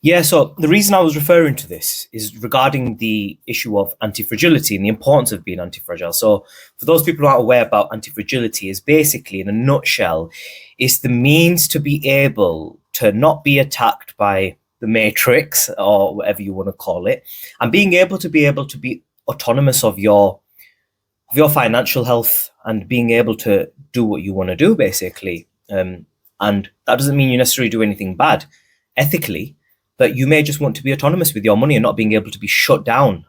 Yeah, so the reason I was referring to this is regarding the issue of anti-fragility and the importance of being anti-fragile. So for those people who aren't aware about anti-fragility, is basically, in a nutshell, it's the means to be able to not be attacked by the matrix or whatever you want to call it, and being able to be autonomous of your financial health and being able to do what you want to do, basically. And that doesn't mean you necessarily do anything bad ethically, but you may just want to be autonomous with your money and not being able to be shut down.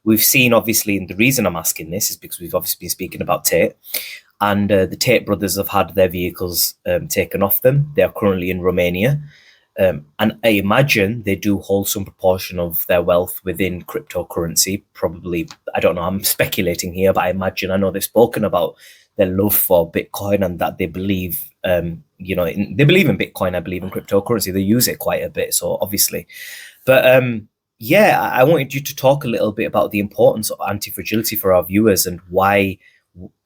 We've seen, obviously, and the reason I'm asking this is because we've obviously been speaking about Tate, and the Tate brothers have had their vehicles taken off them. They are currently in Romania. And I imagine they do hold some proportion of their wealth within cryptocurrency. Probably, I don't know, I'm speculating here, but I know they've spoken about their love for Bitcoin and that they believe, they believe in Bitcoin. I believe in cryptocurrency. They use it quite a bit, so obviously. But I wanted you to talk a little bit about the importance of anti-fragility for our viewers and why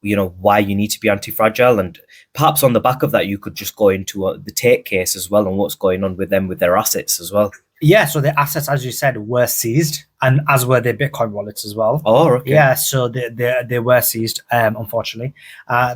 you need to be anti-fragile, and perhaps on the back of that you could just go into the Tate case as well and what's going on with them with their assets as well. Yeah, so the assets, as you said, were seized, and as were their Bitcoin wallets as well. Oh, okay. Yeah, so they were seized, unfortunately.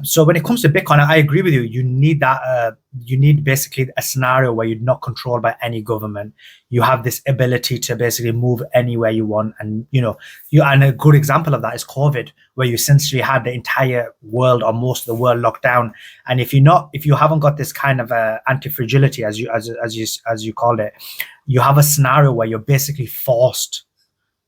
So when it comes to Bitcoin, I agree with you. You need that. You need basically a scenario where you're not controlled by any government. You have this ability to basically move anywhere you want, and and a good example of that is COVID, where you essentially had the entire world or most of the world locked down. And if you haven't got this kind of anti-fragility, as you called it, you have a scenario where you're basically forced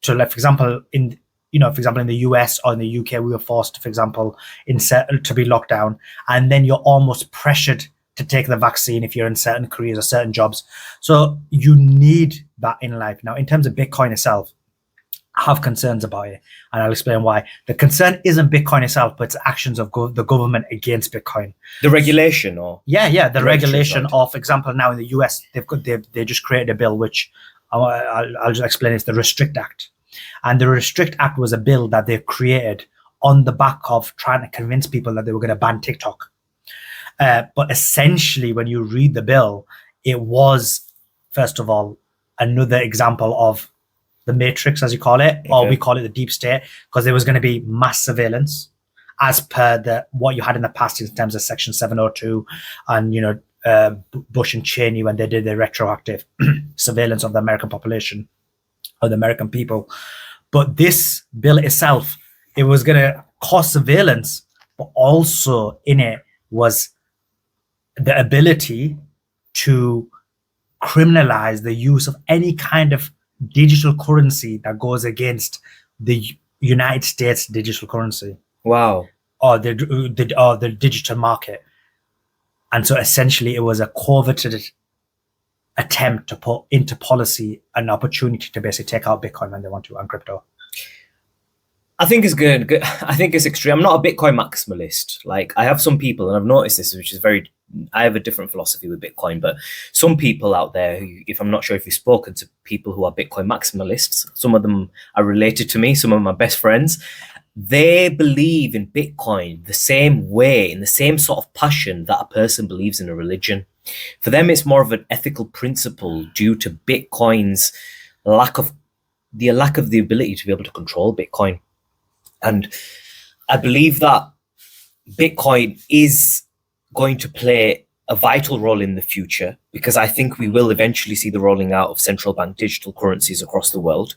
to, like, for example, in the US or in the UK, we were forced, for example, to be locked down, and then you're almost pressured to take the vaccine if you're in certain careers or certain jobs. So you need that in life. Now, in terms of Bitcoin itself, I have concerns about it, and I'll explain why. The concern isn't Bitcoin itself, but it's actions of the government against Bitcoin. The regulation, or the regulation of, for example, now in the US, they just created a bill which I'll just explain. It's the Restrict Act, and the Restrict Act was a bill that they created on the back of trying to convince people that they were going to ban TikTok. But essentially, when you read the bill, it was, first of all, another example of the matrix, as you call it, or we call it the deep state, because there was going to be mass surveillance as per what you had in the past in terms of Section 702 and, Bush and Cheney when they did the retroactive surveillance of the American population or the American people. But this bill itself, it was going to cause surveillance, but also in it was the ability to criminalize the use of any kind of digital currency that goes against the United States digital currency. Wow. Or the digital market. And so essentially it was a coveted attempt to put into policy an opportunity to basically take out Bitcoin when they want to, and crypto. I think it's good. I think it's extreme. I'm not a Bitcoin maximalist. Like, I have some people, and I've noticed this, which is I have a different philosophy with Bitcoin, but some people out there, if I'm not sure if you've spoken to people who are Bitcoin maximalists, some of them are related to me, some of my best friends, they believe in Bitcoin the same way, in the same sort of passion that a person believes in a religion. For them, it's more of an ethical principle due to Bitcoin's lack of the ability to be able to control Bitcoin. And I believe that Bitcoin is going to play a vital role in the future, because I think we will eventually see the rolling out of central bank digital currencies across the world.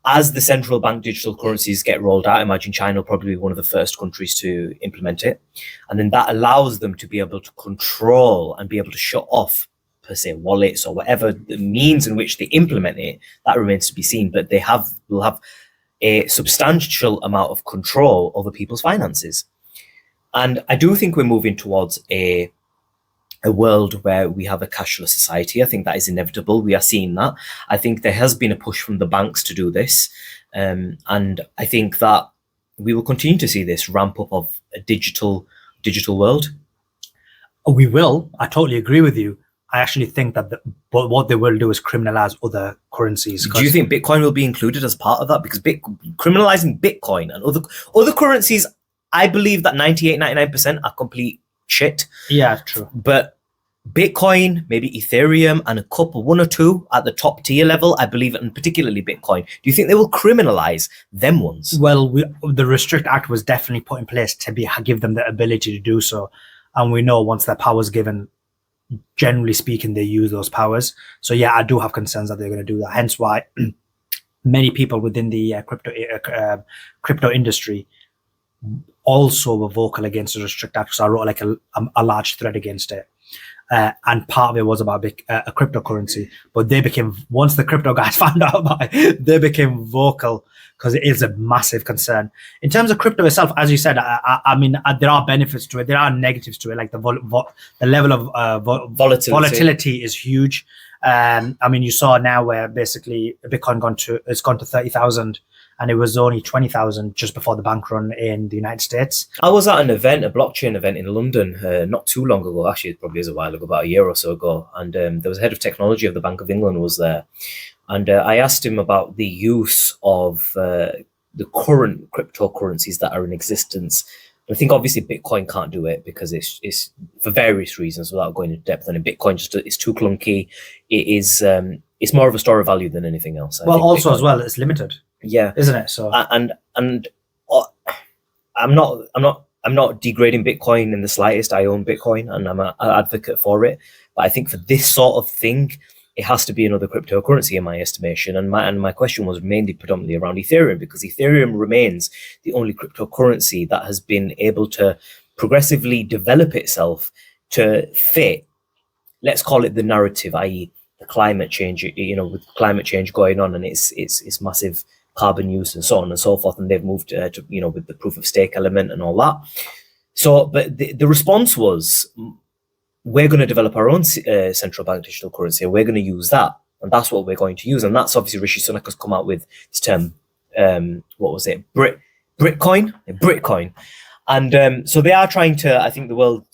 As the central bank digital currencies get rolled out, I imagine China will probably be one of the first countries to implement it. And then that allows them to be able to control and be able to shut off, per se, wallets or whatever the means in which they implement it. That remains to be seen, but will have a substantial amount of control over people's finances. And I do think we're moving towards a world where we have a cashless society. I think that is inevitable. We are seeing that. I think there has been a push from the banks to do this. And I think that we will continue to see this ramp up of a digital world. We will. I totally agree with you. I actually think that what they will do is criminalize other currencies. Do you think Bitcoin will be included as part of that? Because criminalizing Bitcoin and other currencies, I believe that 99% are complete shit. Yeah, true. But Bitcoin, maybe Ethereum, and a couple, one or two at the top tier level, I believe, and particularly Bitcoin. Do you think they will criminalize them ones? Well, the Restrict Act was definitely put in place to give them the ability to do so, and we know once that power is given, generally speaking, they use those powers. So yeah, I do have concerns that they're going to do that. Hence why many people within the crypto industry also were vocal against the Restrict Act. So I wrote like a large thread against it. And part of it was about a cryptocurrency, but once the crypto guys found out about it, they became vocal because it is a massive concern. In terms of crypto itself, as you said, I mean, there are benefits to it, there are negatives to it, like the level of volatility is huge. I mean, you saw now where basically Bitcoin it's gone to 30,000. And it was only 20,000 just before the bank run in the United States. I was at an event, a blockchain event in London, not too long ago. Actually, it probably is a while ago, about a year or so ago. And there was a head of technology of the Bank of England was there. And I asked him about the use of the current cryptocurrencies that are in existence. I think obviously Bitcoin can't do it because it's for various reasons without going into depth on it. Bitcoin it's too clunky. It is it's more of a store of value than anything else. Well, also Bitcoin, as well, it's limited. Yeah, isn't it? So and I'm not degrading Bitcoin in the slightest. I own Bitcoin and I'm an advocate for it. But I think for this sort of thing, it has to be another cryptocurrency in my estimation. And my question was mainly predominantly around Ethereum, because Ethereum remains the only cryptocurrency that has been able to progressively develop itself to fit, let's call it the narrative, i.e. the climate change, with climate change going on and it's massive carbon use and so on and so forth, and they've moved to with the proof of stake element and all that. So, but the response was, we're going to develop our own central bank digital currency, and we're going to use that, and that's what we're going to use. And that's obviously Rishi Sunak has come out with this term. What was it? Britcoin, and so they are trying to. I think the world